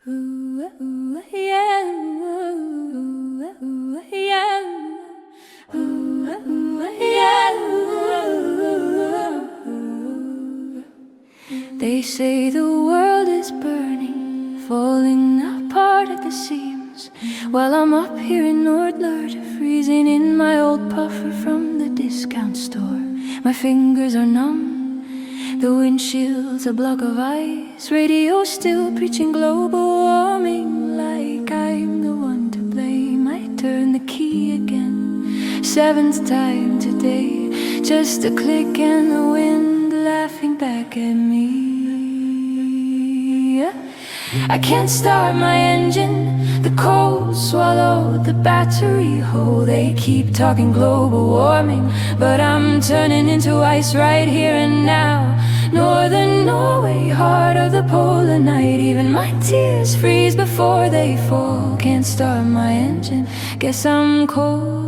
Ooh, ooh, yeah, ooh, ooh, yeah, ooh, ooh, yeah, ooh. They say the world is burning, falling apart at the seams, while I'm up here in Nordlard, freezing in my old puffer from the discount store. My fingers are numb, the windshield's a block of ice, radio still preaching global warming like I'm the one to blame. I turn the key again, seventh time today, just a click and the wind laughing back at me. I can't start my engine, the cold swallowed the battery whole. They keep talking global warming, but I'm turning into ice right here and now. Northern Norway, heart of the polar night, even my tears freeze before they fall. Can't start my engine, guess I'm cold.